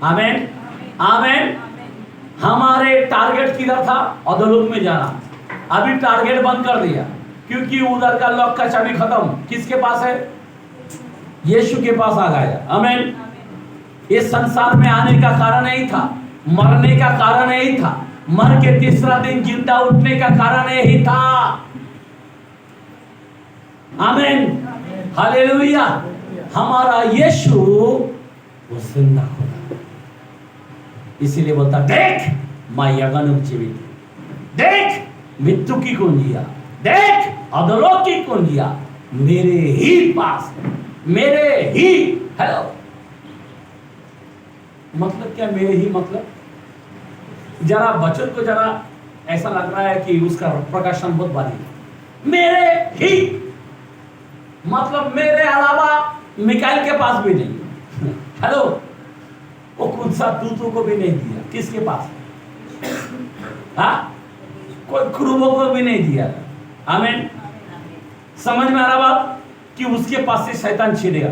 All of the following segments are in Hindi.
आमेन, आमेन। हमारे टारगेट किधर था? अधोलोक में जाना। अभी टारगेट बंद कर दिया, क्योंकि उधर का लॉक का चाबी खत्म। किसके पास है? यीशु के पास आ गया। आमेन। इस संसार में आने का कारण यही था, मरने का कारण यही था, मर के तीसरा दिन जिंदा उठने का कारण यही था। आमेन, हालेलुया। हमारा यीशु वो जिंदा खुदा, इसीलिए बोलता देख मैं यगन जीवित, देख मृत्यु की कुंजिया, देख अधोलोक की कुंजिया मेरे ही पास है, मेरे ही। हेलो, मतलब क्या मेरे ही? मतलब जरा बच्चों को जरा ऐसा लग रहा है कि उसका प्रकाशन बहुत भारी है। मेरे ही मतलब मेरे अलावा मिकाइल के पास भी नहीं। हेलो, वो खुद सा तू को भी नहीं दिया। किसके पास? हाँ, कोई क्रूबों को भी नहीं दिया। आमीन। समझ में आ रहा बात कि उसके पास से शैतान छिड़ेगा,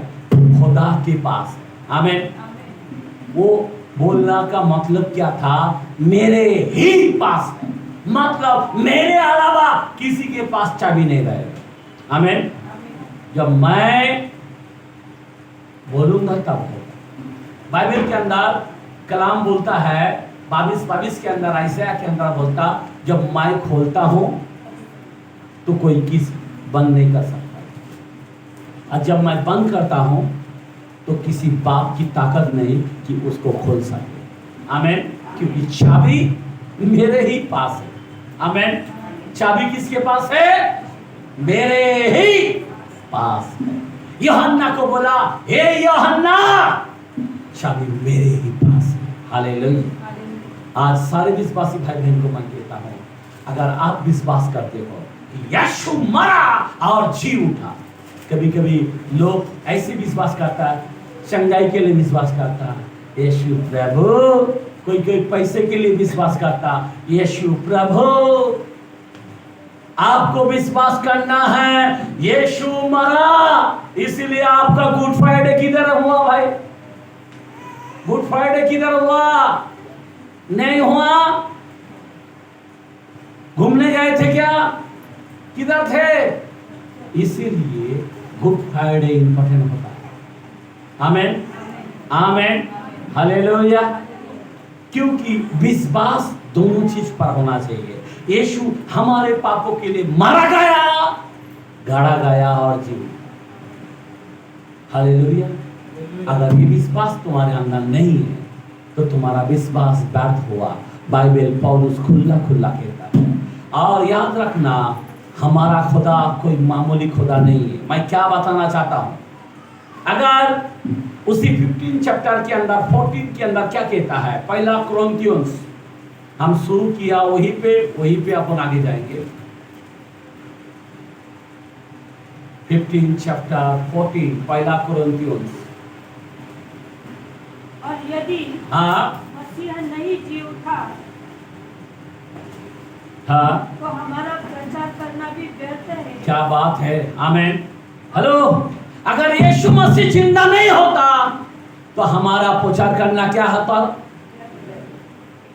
खुदा के पास। आमीन। वो बोलना का मतलब क्या था? मेरे ही पास है, मतलब मेरे अलावा किसी के पास चाबी नहीं रहेगा। आमीन। जब मैं बोलूंगा तब होगा। बाइबल के अंदर कलाम बोलता है 22 के अंदर, आयशा के अंदर बोलता, जब मैं खोलता हूं तो कोई किस बंद नहीं कर सकता, और जब मैं बंद करता हूं तो किसी बाप की ताकत नहीं कि उसको खोल सके। आमीन। क्योंकि चाबी मेरे ही पास है। आमीन। चाबी किसके पास है? मेरे ही पास है। यूहन्ना को बोला, हे यूहन्ना, चाबी मेरे ही पास है। हालेलुया। आज सारे विश्वासी भाई बहन को मैं कहता हूं, अगर आप विश्वास करते हो कि यीशु मरा और जी उठा। कभी कभी लोग ऐसे विश्वास करता है, चंगाई के लिए विश्वास करता, यीशु प्रभु। कोई कोई पैसे के लिए विश्वास करता, यीशु प्रभु। आपको विश्वास करना है यीशु मरा, इसलिए आपका गुड फ्राइडे किधर हुआ भाई? गुड फ्राइडे किधर हुआ? नहीं हुआ। घूमने गए थे क्या? किधर थे? इसीलिए गुड फ्राइडे इंपॉर्टेंट होता है। आमीन, आमीन, हालेलुया। क्योंकि विश्वास दोनों चीज पर होना चाहिए। यीशु हमारे पापों के लिए मारा गया, गाड़ा गया और जी। हालेलुया। अगर ये विश्वास तुम्हारे अंदर नहीं है तो तुम्हारा विश्वास व्यर्थ हुआ। बाइबल पौलुस खुला खुला कहता है। और याद रखना, हमारा खुदा कोई मामूली खुदा नहीं है। मैं क्या बताना चाहता हूं, अगर उसी 15 चैप्टर के अंदर 14 के अंदर क्या कहता है? पहला कुरिन्थियंस हम शुरू किया, वहीं पे अपन आगे जाएंगे। 15 चैप्टर 14 पहला कुरिन्थियंस। और यदि मसीह नहीं जी उठा, तो हमारा प्रचार करना भी व्यर्थ है। क्या बात है। आमीन। हेलो, अगर यीशु मसीह जिंदा नहीं होता तो हमारा प्रचार करना क्या होता?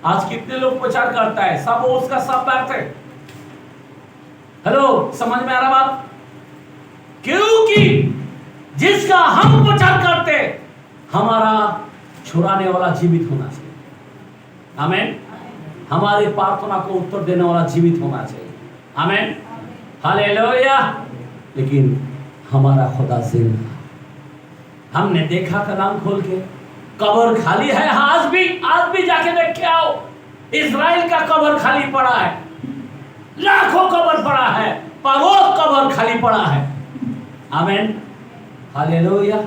आज कितने लोग प्रचार करता है, सब उसका सब व्यर्थ है। हेलो, समझ में आ रहा बात? क्योंकि जिसका हम प्रचार करते, हमारा छुड़ाने वाला जीवित होना चाहिए। आमीन। हमारी प्रार्थना को उत्तर देने वाला जीवित होना चाहिए। आमीन, हालेलुया। लेकिन हमारा खुदा जिंदा। हमने देखा कलाम खोल के, कब्र खाली है। आज भी जाके देख के आओ, इजराइल का कब्र खाली पड़ा है, लाखों कब्र पड़ा है, पर वो कब्र खाली पड़ा है। आमीन, हालेलुया।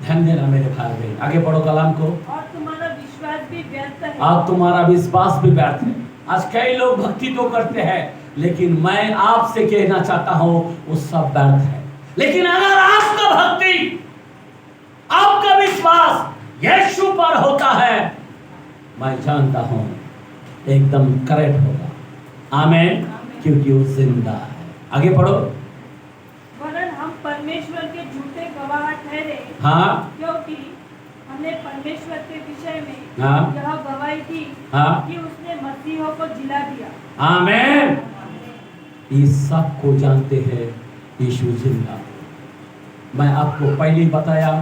ध्यान देना मेरे भाई बहन, आगे पढ़ो कलाम को। और तुम्हारा विश्वास भी व्यर्थ है। आज तुम्हारा विश्वास भी व्यर्थ है। आज कई लोग भक्ति तो करते हैं, लेकिन मैं आपसे कहना चाहता हूं वो सब व्यर्थ है। लेकिन अगर आपका भक्ति, आपका विश्वास यीशु पर होता है, मैं जानता हूं एकदम करेक्ट होगा। आमीन। क्योंकि वो जिंदा है। आगे पढ़ो। वरन हम परमेश्वर के झूठे गवाह ठहरे, हाँ, क्योंकि हमें परमेश्वर के विषय में हाँ। यह गवाही दी हाँ। कि उसने मसीहों को जिला दिया। आमेन। इस सब को जानते हैं यीशु जिंदा। मैं आपको पहले ही बताया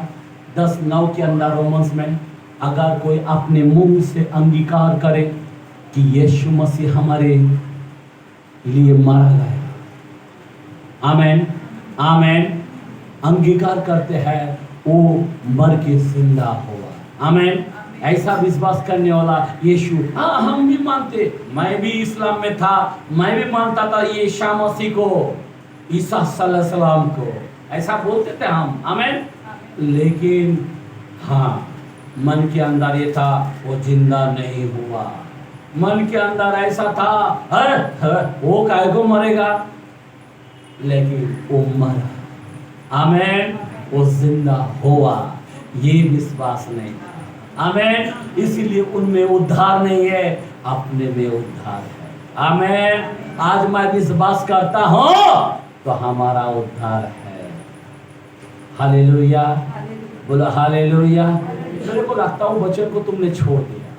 10:9 के अंदर रोमन्स में, अगर कोई अपने मुंह से अंगीकार करे कि यीशु मसीह हमारे लिए मारा गया, आमेन आमेन, अंगीकार करते हैं, वो मर के जिंदा हुआ। आमेन। ऐसा विश्वास करने वाला यीशु, हाँ हम भी मानते, मैं भी इस्लाम में था, मैं भी मानता था यीशु मसीह को, ईसा सल्लल्लाहु को, ऐसा बोलते थे हम। आमेन। लेकिन हाँ, मन के अंदर ये था वो जिंदा नहीं हुआ। मन के अंदर ऐसा था वो काहे को मरेगा, लेकिन वो मरा। आमेन। वो जिंदा हुआ, ये विश्वास नहीं था। आमेन। इसीलिए उनमें उद्धार नहीं है, अपने में उद्धार है। आमेन। आज मैं विश्वास करता हूं तो हमारा उद्धार है। हालेलुया, बोला हालेलुया। मेरे को लगता हूँ वचन को तुमने छोड़ दिया।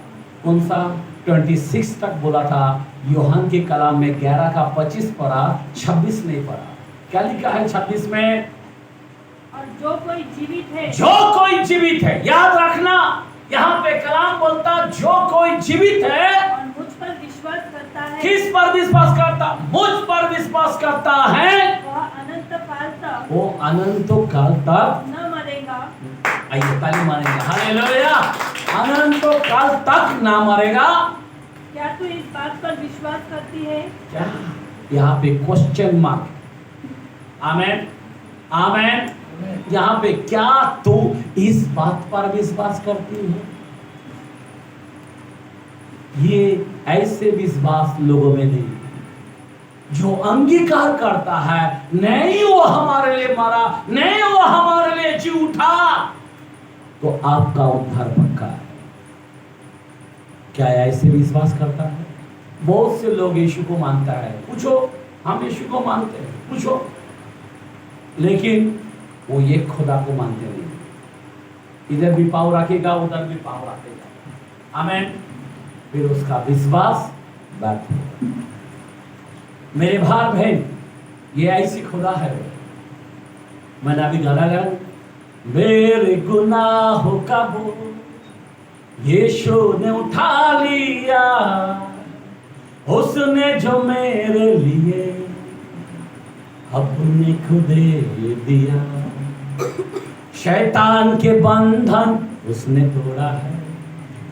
कौन सा 26 तक बोला था, यूहन्ना के कलाम में 11 का 25 पढ़ा, 26 नहीं पढ़ा। क्या लिखा है 26 में? और जो कोई जीवित है, जो कोई जीवित है, याद रखना, यहाँ पे कलाम बोलता जो कोई जीवित है और मुझ पर विश्वास करता है। किस पर विश्वास करता? मुझ पर विश्वास करता है, वह अनंत काल तक, वो अनंत काल तक न मरेगा। आइए ताली मारेंगे। हालेलुया। अनंत काल तक ना मरेगा। क्या तू इस बात पर विश्वास करती है? क्या? यहाँ पे क्वेश्चन मार्क। आमेन आमेन। यहाँ पे क्या तू इस बात पर विश्वास करती है? ये ऐसे विश्वास लोगों में नहीं, जो अंगीकार करता है नहीं वो हमारे लिए मरा, नहीं वो हमारे लिए जी उठा, तो आपका उद्धार पक्का है। क्या ऐसे विश्वास करता है? बहुत से लोग यीशु को मानता है, पूछो, हम यीशु को मानते हैं, पूछो, लेकिन वो एक खुदा को मानते नहीं। इधर भी पाँव रखेगा, उधर भी पाँव रखेगा। आमेन। फिर उसका विश्वास बात है। मेरे भाई बहन, ये ऐसी खुदा है। मैंने अभी गाना गाया, मेरे गुनाहों का बोझ यीशु ने उठा लिया, उसने जो मेरे लिए अपने को दे दिया। शैतान के बंधन उसने तोड़ा है,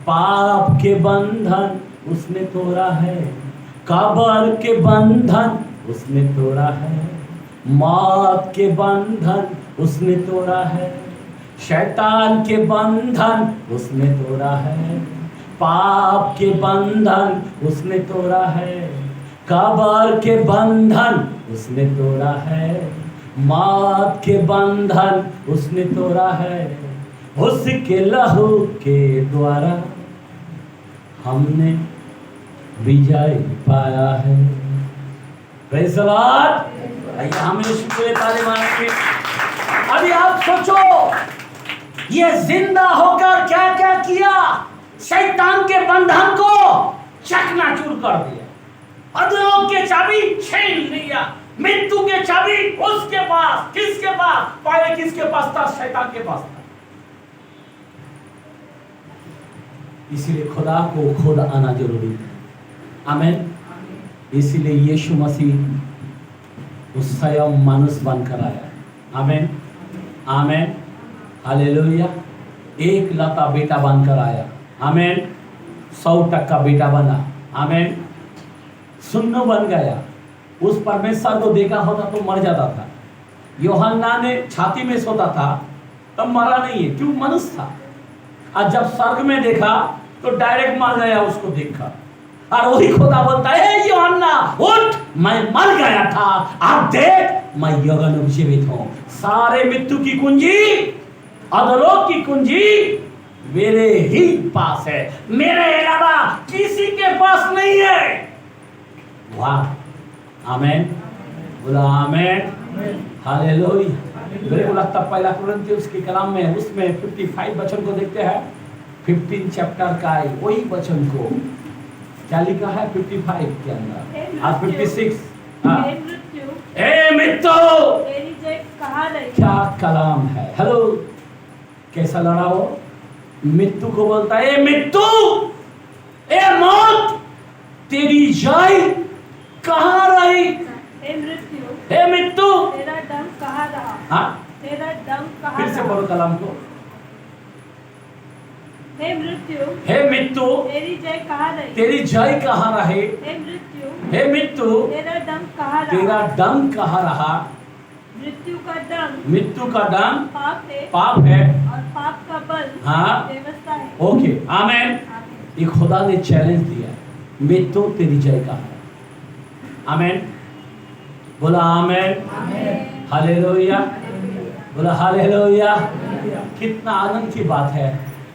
पाप के बंधन उसने तोड़ा है, कब्र के बंधन उसने तोड़ा है, मौत के बंधन उसने तोड़ा है, शैतान के बंधन उसने तोड़ा है, पाप के बंधन उसने तोड़ा है, कब्र के बंधन उसने तोड़ा है, मौत के बंधन उसने तोड़ा है। उसके लहू के द्वारा हमने विजय पाया है। Praise the Lord. आइए हम यीशु के लिए ताली मारेंगे। अभी आप सोचो, ये जिंदा होकर क्या क्या किया? शैतान के बंधन को चकनाचूर कर दिया, अधोलोक के चाबी छीन लिया, मृत्यु के चाबी उसके पास। किसके पास? पहले किसके पास था? शैतान के पास था। इसीलिए खुदा को खुद आना जरूरी है। आमेन। इसीलिए यीशु मसीह उस स्वयं मानुष बनकर आया। आमेन आमेन हालेलुया। एक लता बेटा बनकर आया। आमेन। 100% बेटा बना। आमेन। सुन्न बन गया। उस परमेश्वर को देखा होता तो मर जाता था। यूहन्ना ने छाती में सोता था तब मरा नहीं है, क्यों? मनुष्य था। और जब स्वर्ग में देखा तो डायरेक्ट मर गया उसको देखकर। और वही खुदा बोलता है, यूहन्ना उठ, मैं मर गया था, अब देख मैं यगन जीवित हूं। सारे मृत्यु की कुंजी, अधोलोक की कुंजी मेरे ही पास है, मेरे अलावा किसी के पास नहीं है। वाह। आमेन। बोला आमेन। हालेलुया। मेरे को लगता पहला कुरिन्थियों के कलाम में उसमें 55 वचन को देखते हैं, 15 चैप्टर का वही वचन को क्या लिखा है 55 के अंदर और 56। हाँ, हे मृत्यु ए मृत्यु तेरी जय कहाँ रही? क्या कलाम है। हेलो, कैसा लड़ा वो? मृत्यु को बोलता है ए मृत्यु, ए मौत, तेरी जय कहाँ रही? हे मृत्यु हे मृत्यु, तेरा दम कहाँ रहा? हाँ तेरा दम कहाँ फिर से रहा? पढ़ो कलाम को। हे मृत्यु हे मृत्यु, तेरी जय कहाँ रही? तेरी जय कहाँ रहे? हे मृत्यु हे मृत्यु, तेरा दम कहाँ रहा? तेरा दम कहाँ रहा? मृत्यु का दम मृत्यु का दम पाप है पाप है। और पाप का बल हाँ। व्यवस्था है। ओके, आमेन। आमीन। ये खुदा ने चैलेंज दिया, मृत्यु तेरी जय कहाँ है? आमेन, बोला आमेन, हालेलुया, बोला हालेलुया। कितना आनंद की बात है,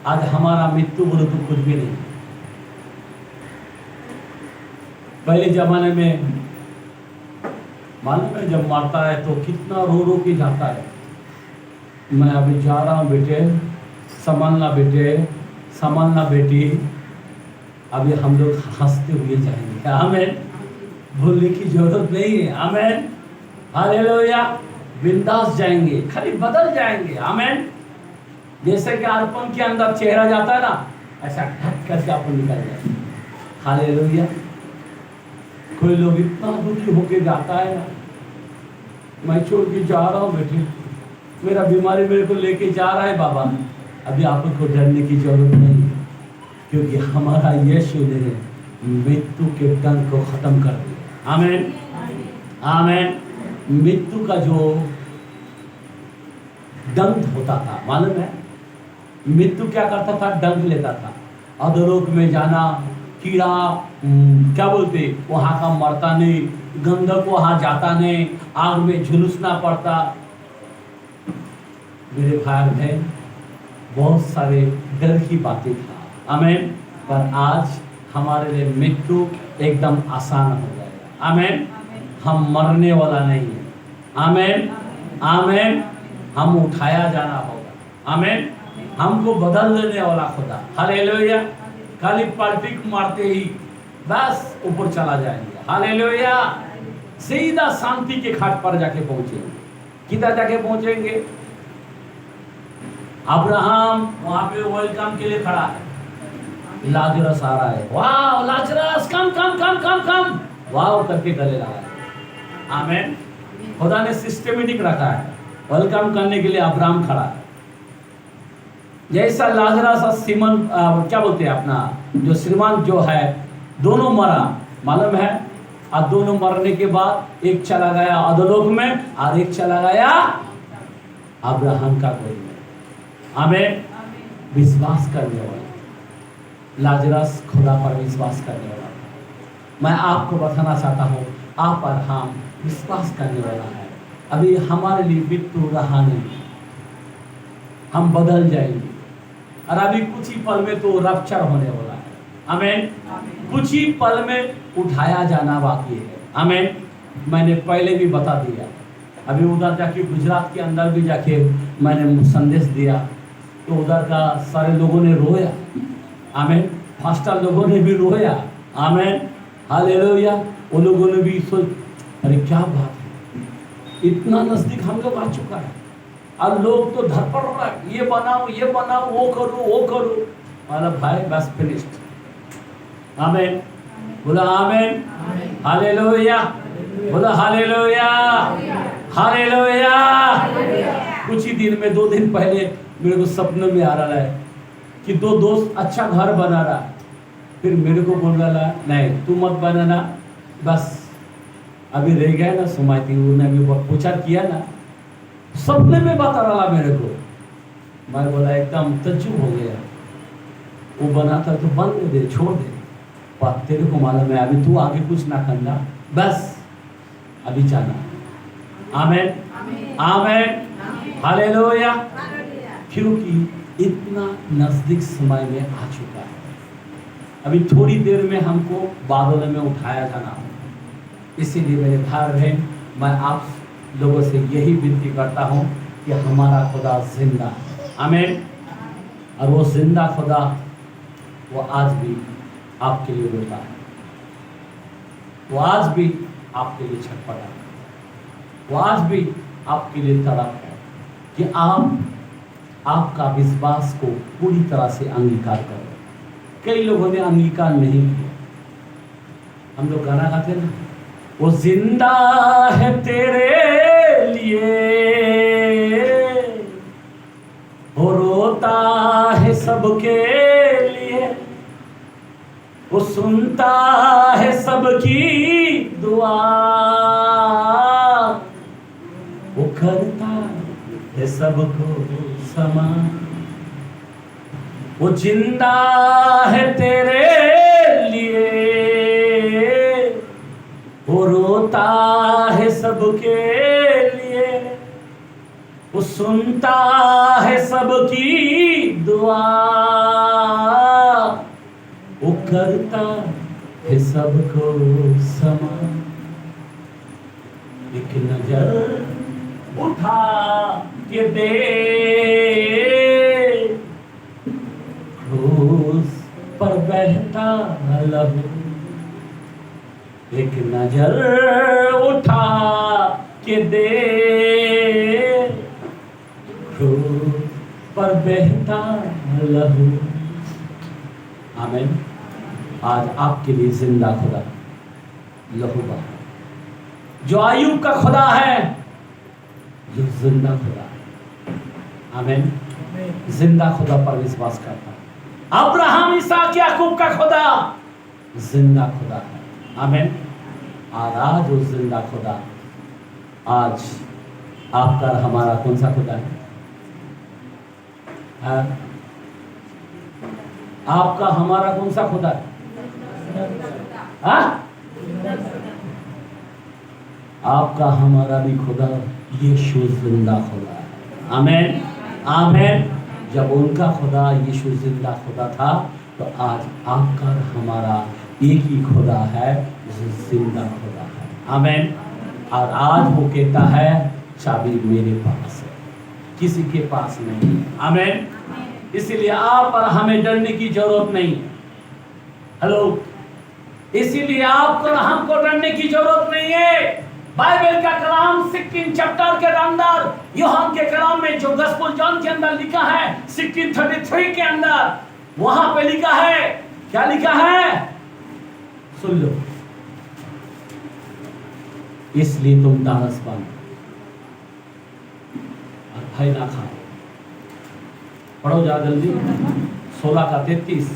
आज हमारा मृत्यु बोलो तो कुछ भी नहीं। पहले जमाने में मालूम है जब मरता है तो कितना रो रो के जाता है, मैं अभी जा रहा हूँ बेटे, संभालना बेटे, संभालना बेटी। अभी हम लोग हंसते हुए जाएंगे, आमेन, भूलने की जरूरत नहीं है, आमेन, हालेलुया। बिंदास जाएंगे, खाली बदल जाएंगे, आमेन। जैसे कि अर्पण के अंदर चेहरा जाता है ना, ऐसा ढक करके अपन निकल जाए, हालेलुया। कोई लोग इतना दुखी होके जाता है ना, मैं छोड़ के जा रहा हूँ बेटी, मेरा बीमारी मेरे को लेके जा रहा है बाबा। अभी आपको डरने की जरूरत नहीं है, क्योंकि हमारा यीशु ने मृत्यु के डंक को खत्म कर दिया, आमेन, आमेन। मृत्यु का जो दंड होता था मालूम है, मृत्यु क्या करता था? दंड लेता था, अधोलोक में जाना, कीड़ा क्या बोलते वहाँ का मरता नहीं, गंधक वहाँ जाता नहीं, आग में झुलसना पड़ता। मेरे भाई बहन, बहुत सारे डर की बातें था, आमेन। पर आज हमारे लिए मृत्यु एकदम आसान हो जाएगा, आमेन। हम मरने वाला नहीं है, आमेन, आमेन। हम उठाया जाना होगा, आमेन। हमको बदल देने वाला खुदा, हालेलुया। खाली पलटी मारते ही बस ऊपर चला जाएंगे, हालेलुया। सीधा शांति के घाट पर जाके पहुंचेंगे। किधर जाके पहुंचेंगे? अब्राहम वहां पे वेलकम के लिए खड़ा है, लाजरस आ रहा है, वाह लाजरस कम कम कम कम कम, वाह करके गले लगा है, आमेन। खुदा ने सिस्टमेटिक रखा है, वेलकम करने के लिए अब्राहम खड़ा है। जैसा लाजरस और सीमन क्या बोलते हैं अपना जो श्रीमान जो है, दोनों मरा मालूम है। और दोनों मरने के बाद एक चला गया अधोलोक में और एक चला गया अब्राहम का गोद में, आमेन। विश्वास करने वाला लाजरस खुदा पर विश्वास करने वाला था। मैं आपको बताना चाहता हूँ, आप और हम विश्वास करने वाला है। अभी हमारे लिए मृत्यु रहा नहीं, हम बदल जाएंगे। और अभी कुछ ही पल में तो रप्चर होने वाला है, आमेन। कुछ ही पल में उठाया जाना बाकी है, आमेन। मैंने पहले भी बता दिया, अभी उधर जाके गुजरात के अंदर भी जाके मैंने संदेश दिया, तो उधर का सारे लोगों ने रोया, आमेन। फास्टर लोगों ने भी रोया, आमेन, हालेलुया। वो लोगों ने भी सोच, अरे क्या बात है, इतना नजदीक हम लोग आ चुका है। और लोग तो धरपड़ हो रहा है, ये बनाओ, वो करो। मतलब भाई बस फिनिश्ड, आमेन, बोला आमेन, हालेलुया, बोला हालेलुया, हालेलुया। कुछ ही दिन में 2 दिन पहले मेरे को सपने में आ रहा है कि 2 दोस्त अच्छा घर बना रहा है, फिर मेरे को बोल रहा नहीं तू मत बनाना, बस अभी रह गया ना सुमाती, उन्होंने भी प्रचार किया ना, सपने में बता रहा मेरे को। मैं बोला एकदम तज्जुब हो गया, वो बनाता तो बंद दे, छोड़ दे, पर तेरे को मालूम है अभी तू आगे कुछ ना करना, बस अभी जाना, आमेन, आमेन, हालेलुया। क्योंकि इतना नजदीक समय में आ चुका है, अभी थोड़ी देर में हमको बादलों में उठाया जाना हो। इसीलिए मेरे भाई बहन, मैं आप लोगों से यही विनती करता हूँ, कि हमारा खुदा जिंदा है। आमीन। और वो जिंदा खुदा वो आज भी आपके लिए रोता है, वो आज भी आपके लिए छटपटा है, वो आज भी आपके लिए तड़प है कि आप आपका विश्वास को पूरी तरह से अंगीकार करो। कई लोगों ने अंगीकार नहीं किया। हम लोग गाना गाते हैं ना, वो जिंदा है तेरे लिए, वो रोता है सबके लिए, वो सुनता है सबकी दुआ, वो करता है सबको समा। वो जिंदा है तेरे लिए, वो रोता है सबके लिए, वो सुनता है सबकी दुआ, वो करता है सबको समा। एक नजर उठा के दे क्रूस पर बहता लहू, एक नजर उठा के दे क्रूस पर बहता लहू। आमीन। आज आपके लिए जिंदा खुदा लहू बहा, जो आयुब का खुदा है, जो जिंदा खुदा है। आमीन। जिंदा खुदा पर विश्वास करता है। अब्राहम, इसहाक, याकूब का खुदा जिंदा खुदा है। आमीन। और आज वो जिंदा खुदा आज आपका और हमारा कौन सा खुदा है? आपका हमारा कौन सा खुदा है? आपका हमारा भी खुदा यीशु जिंदा खुदा है। आमीन। आमीन। जब उनका खुदा यीशु जिंदा खुदा था, तो आज आपका और हमारा एक ही खुदा है जो जिंदा खुदा है। आमीन। और आज वो कहता है चाबी मेरे पास है, किसी के पास नहीं है। आमीन। इसीलिए आप और हमें डरने की जरूरत नहीं है। हेलो। इसीलिए आपको और हमको डरने की जरूरत नहीं है। बाइबल का कलाम 16 चैप्टर के अंदर, यूहन्ना के कलाम में जो गॉस्पेल जॉन के अंदर लिखा है 16:33 के अंदर, वहां पे लिखा है, क्या लिखा है? सुन लो। इसलिए तुम दारस बांधो और भय ना खाओ। पढ़ो जा जल्दी। 16 का 33,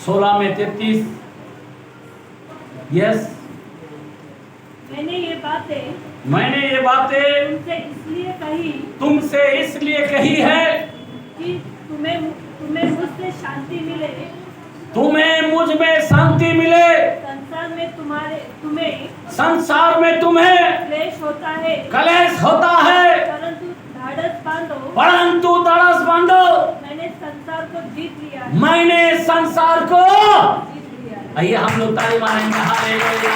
16 में 33। यस। मैंने ये बातें तुमसे इसलिए कही है कि तुम्हें मुझसे शांति मिले, तुम्हें मुझ में शांति मिले। संसार में तुम्हें क्लेश होता है, परंतु धड़स बांधो। मैंने संसार को जीत लिया है। आइए हम लोग ताली मारेंगे। हालेलुया।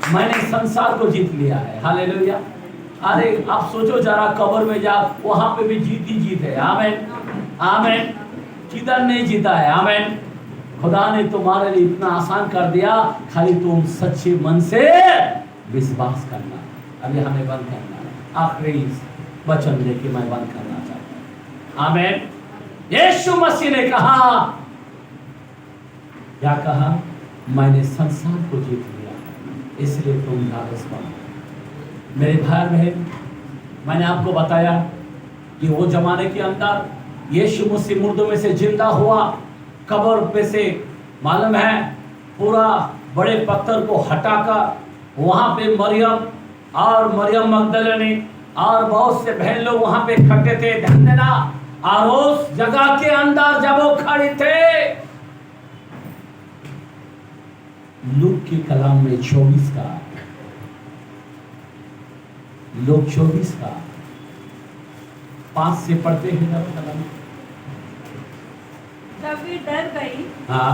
मैंने संसार को जीत लिया है। हालेलुया। अरे आप सोचो जरा, कब्र में जा, वहां पे भी जीत ही जीत है। आमीन। आमीन। किधर नहीं जीता है। आमीन। खुदा ने तुम्हारे लिए इतना आसान कर दिया, खाली तुम सच्चे मन से विश्वास करना। अभी हमें बंद करना है। आखिरी वचन लेके मैं बंद करना चाहता हूं। आमीन। यीशु मसीह ने कहा, क्या कहा? मैंने संसार को जीत लिया, इसलिए तुम धारस बांधो। मेरे भाई बहन, मैंने आपको बताया कि वो जमाने के अंदर यीशु मसीह मुर्दों में से जिंदा हुआ। कब्र पे से मालूम है पूरा बड़े पत्थर को हटाकर वहां पे मरियम मगदलिनी और बहुत से बहन लोग वहां पे इकट्ठे थे। ध्यान देना। और उस जगह के अंदर जब वो खड़े थे, लूक के कलाम में 24 का, लोग 24 का 5 से पढ़ते हैं ना कलाम। तब वे डर गई। हाँ,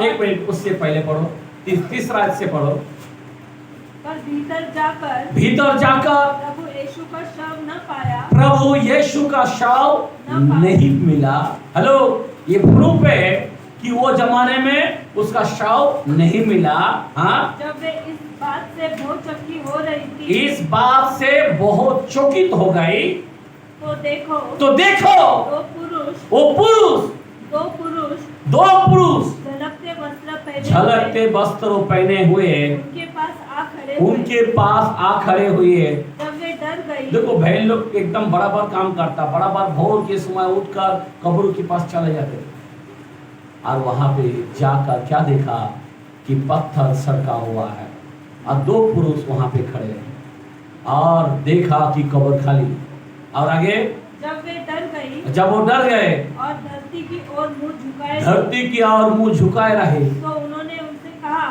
एक मिनट, उससे पहले पढ़ो, तीसरा से पढ़ो। पर भीतर जाकर प्रभु यीशु का शव न पाया, प्रभु यीशु का शव नहीं मिला। हेलो, ये प्रूफ है कि वो जमाने में उसका शव नहीं मिला। हाँ, जब वे इस बात से बहुत चौकी हो रही थी, इस बात से बहुत चकित हो गई। तो देखो तो देखो, दो पुरुष दो पुरुष झलकते वस्त्र पहने हुए उनके पास आ खड़े हुए। जब वे डर गई, देखो बहन लोग एकदम बराबर काम करता, बराबर भोर के समय उठकर कब्रों के पास चले जाते और वहां पे जाकर क्या देखा कि पत्थर सड़का हुआ है और दो पुरुष वहां पे खड़े हैं और देखा कि कब्र खाली। और आगे जब वे डर गई, जब वो डर गए और धरती की ओर मुंह झुकाए रहे,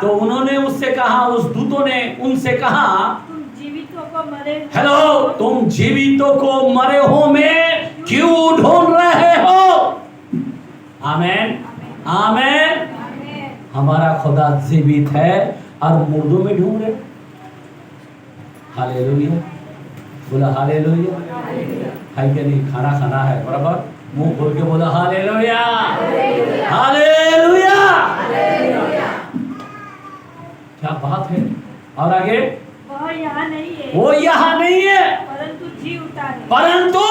तो उन्होंने उससे कहा, उस दूतों ने उनसे कहा, तुम जीवितों को मरे हेलो, तुम जीवितों को मरे हो में क्यों ढूंढ रहे हो? आमेन, आमेन। हमारा खुदा जीवित है और मुर्दों में ढूंढ रहे। हालेलुया, बोला हालेलुया। खाई के नहीं, खाना खाना है, बराबर मुंह खोल के बोला हालेलुया, हालेलुया। क्या बात है। और आगे, वह यहाँ नहीं है, वो यहाँ नहीं है, परंतु जी उठा है, परंतु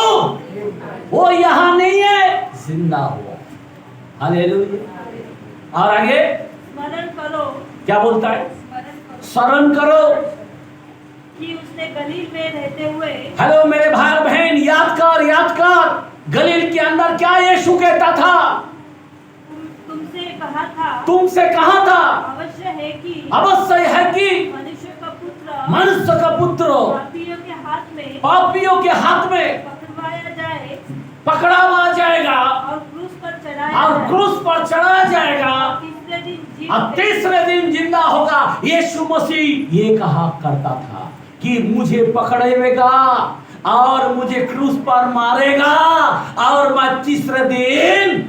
वो यहाँ नहीं है, जिंदा हुआ। हालेलुया। और आगे स्मरण करो, क्या बोलता है? स्मरण स्मरण करो कि उसने गलील में रहते हुए, हेलो मेरे भाई बहन, याद कर गलील के अंदर क्या यीशु कहता था? तुमसे कहा था अवश्य है कि मनुष्य का पुत्र पापियों के हाथ में पकड़ाया जाएगा और क्रूस पर चढ़ाया जाएगा और तीसरे दिन जिंदा होगा। यीशु मसीह ये कहा करता था कि मुझे पकड़ेगा और मुझे क्रूस पर मारेगा और मैं तीसरे दिन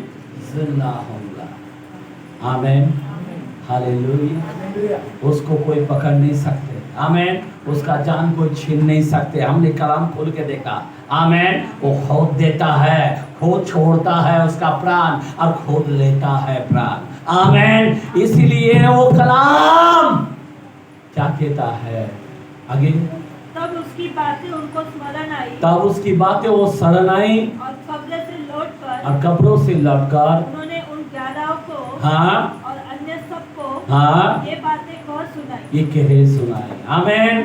जिंदा होऊंगा। आमीन, हालेलुया। उसको कोई पकड़ नहीं सकते। आमीन, उसका जान कोई छीन नहीं सकते। हमने कलाम खोल के देखा। आमीन, वो खोद देता है, खोद छोड़ता है उसका प्राण और खोद लेता है प्राण। आमीन, इसीलिए वो कलाम क्या कहता है आगे? तब उसकी बातें उनको स्मरण आई, तब उसकी बातें वो शरण आई और कब्रों से लौटकर उन्होंने उन 11 को हाँ और अन्य सबको हाँ ये बातें कह सुनाई। ये कहे सुनाई। आमीन।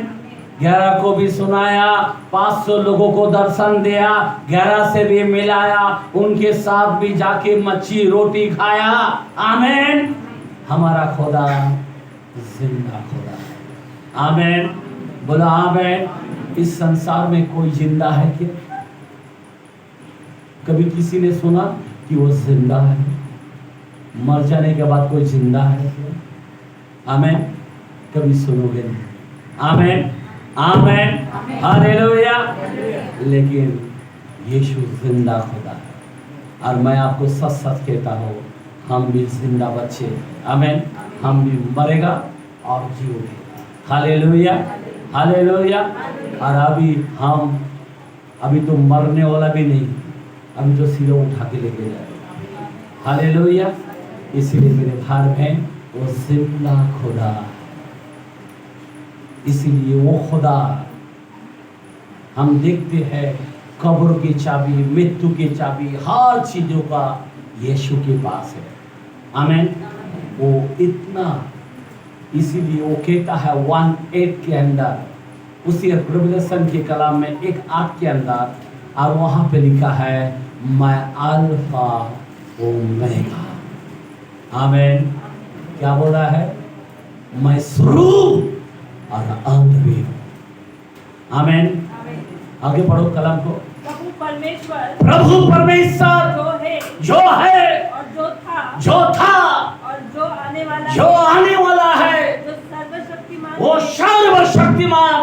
11 को भी सुनाया, 500 लोगों को दर्शन दिया, 11 से भी मिलाया, उनके साथ भी जाके मच्छी रोटी खाया। आमीन। हमारा खुदा जिंदा खुदा है। आमीन, बोला आमीन। इस संसार में कोई जिंदा है क्या? कभी किसी ने सुना कि वो जिंदा है? मर जाने के बाद कोई जिंदा है क्या? आमीन, कभी सुनोगे नहीं। आमीन, आमीन, हालेलुया। लेकिन यीशु जिंदा खुदा है और मैं आपको सच सच कहता हूँ, हम भी जिंदा बच्चे। आमीन, हम भी मरेगा और जी उठेगा। Hallelujah, hallelujah. और अभी तो मरने वाला भी नहीं, अभी तो सिर उठा के लेके जाए। हालेलुया। इसलिए मेरे भाई बहन, वो जिंदा खुदा, इसीलिए वो खुदा हम देखते हैं कब्र की चाबी, मृत्यु की चाबी, हर चीजों का यीशु के पास है। आमीन। वो इतना, इसीलिए वो कहता है 1:8 के अंदर, उसी रेवलेशन के कलाम में 1:8 के अंदर, और वहां पे लिखा है मैं अल्फा ओमेगा। आमीन। क्या बोला है? मैं शुरू और अंत भी हूं। आमीन। आगे पढ़ो कलाम को। प्रभु परमेश्वर जो है और जो था और जो आने वाला है, वो सर्वशक्तिमान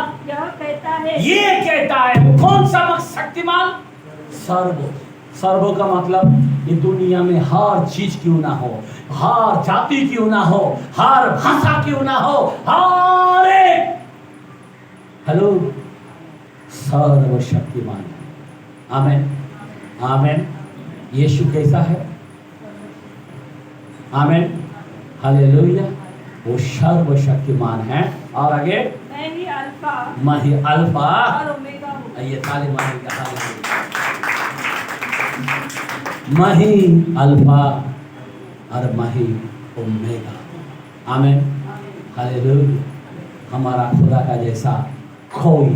ये कहता है। वो कौन सा शक्तिमान? सर्व का मतलब ये दुनिया में हर चीज क्यों ना हो, हर जाति क्यों ना हो, हर भाषा क्यों ना हो, हर एक हेलो सर्वशक्तिमान है। आमेन आमेन। यीशु कैसा है? Amen hallelujah. वो सर्वशक्तिमान है। और आगे मैं ही अल्फा और ओमेगा हूँ। ये ताली मारेगा। हालेलुया। मैं ही अल्फा और मैं ही ओमेगा। Amen hallelujah. हमारा खुदा का जैसा कोई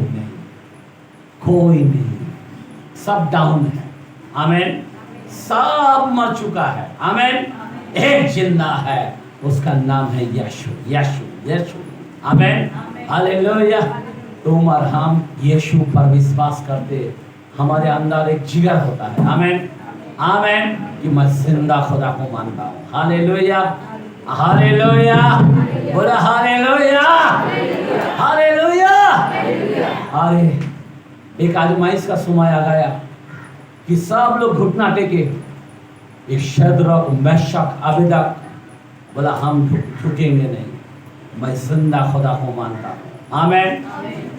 नहीं, सब डाउन है। आमेन। सब मर चुका है। आमेन। एक जिंदा है, उसका नाम है यीशु। Amen hallelujah. तुम और हम यीशु पर विश्वास करते, हमारे अंदर एक जिगर होता है। आमेन आमेन कि मैं जिंदा खुदा को मानता हूँ। Hallelujah hallelujah. बोला हालेलुया हालेलुया। अरे एक आजमाइश का समय आ गया कि सब लोग घुटना टेके। एक शद्रक मेशक अबेदक बोला हम झुकेंगे नहीं, मैं जिंदा खुदा को मानता हूँ। आमेन।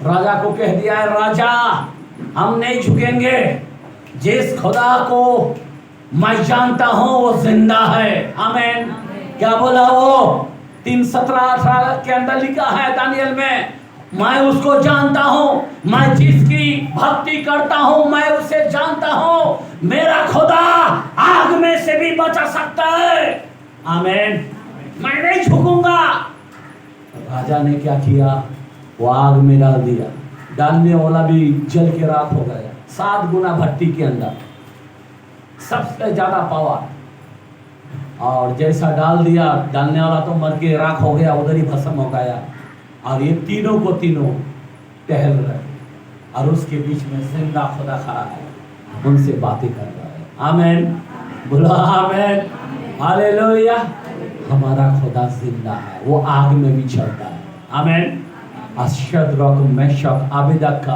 राजा को कह दिया है, राजा हम नहीं झुकेंगे, जिस खुदा को मैं जानता हूँ वो जिंदा है। आमेन। क्या बोला वो? 3:17-18 के अंदर लिखा है दानियल में, मैं उसको जानता हूँ, मैं जिसकी भक्ति करता हूँ मैं उसे जानता हूँ, मेरा खुदा आग में से भी बचा सकता है। आमेन। मैं नहीं झुकूंगा। राजा ने क्या किया? वो आग में डाल दिया, डालने वाला भी जल के राख हो गया। 7 गुना भट्टी के अंदर सबसे ज्यादा पावर। और जैसा डाल दिया, डालने वाला तो मर के राख हो गया, उधर ही भस्म हो गया। और ये तीनों को तीनों टहल रहे, और उसके बीच में जिंदा खुदा खड़ा है, उनसे बातें कर रहा है। आमेन। बोलो आमेन हालेलुया। हमारा खुदा जिंदा है, वो आग में भी चलता है। आमेन। शद्रक मेशक अबेदक का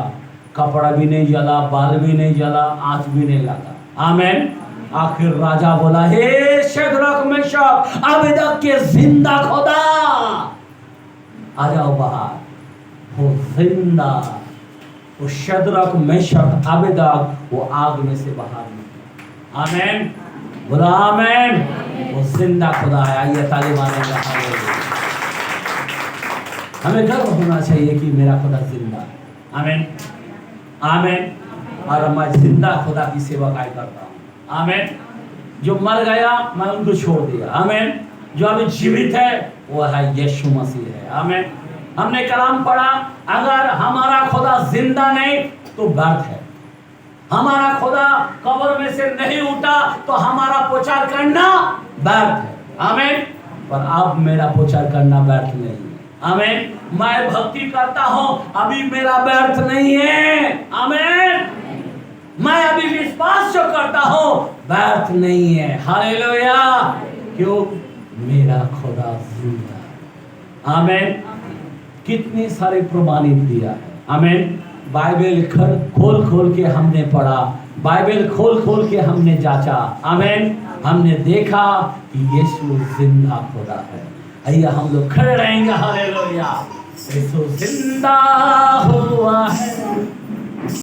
कपड़ा भी नहीं जला, बाल भी नहीं जला, आंच भी नहीं लगा। आमेन। आखिर राजा बोला, हे शद्रक मेशक अबेदक के जिंदा खुदा, आ जाओ बाहर। वो जिंदा, वो शद्रक मेशक अबेदक वो आग में से बाहर निकले। आमेन। बोला आमेन। वो जिंदा खुदा है। आइए ताली मारेंगे। हमें गर्व होना चाहिए कि मेरा खुदा जिंदा है। आमेन आमेन। और मैं जिंदा खुदा की सेवा काय करता हूँ। आमेन। जो मर गया मैं उनको छोड़ दिया। आमेन। जो अभी जीवित है वो है यीशु मसीह है। आमेन। हमने कलाम पढ़ा, अगर हमारा खुदा जिंदा नहीं तो व्यर्थ है। हमारा खुदा कब्र में से नहीं उठा तो हमारा प्रचार करना व्यर्थ है। आमेन। पर अब मेरा प्रचार करना व्यर्थ नहीं है। आमेन। मैं भक्ति करता हूँ, अभी मेरा व्यर्थ नहीं है। आमेन। मैं अभी विश्वास जो करता हूँ व्यर्थ नहीं है। हालेलुया। क्यों? मेरा खुदा जिंदा है। आमेन। कितने सारे प्रमाणित दिया है। आमेन। बाइबल खोल के हमने पढ़ा, बाइबल खोल के हमने जांचा। आमेन। हमने देखा कि यीशु जिंदा खुदा है। आइए हम लोग खड़े रहेंगे। हालेलुया। यीशु जिंदा हुआ है।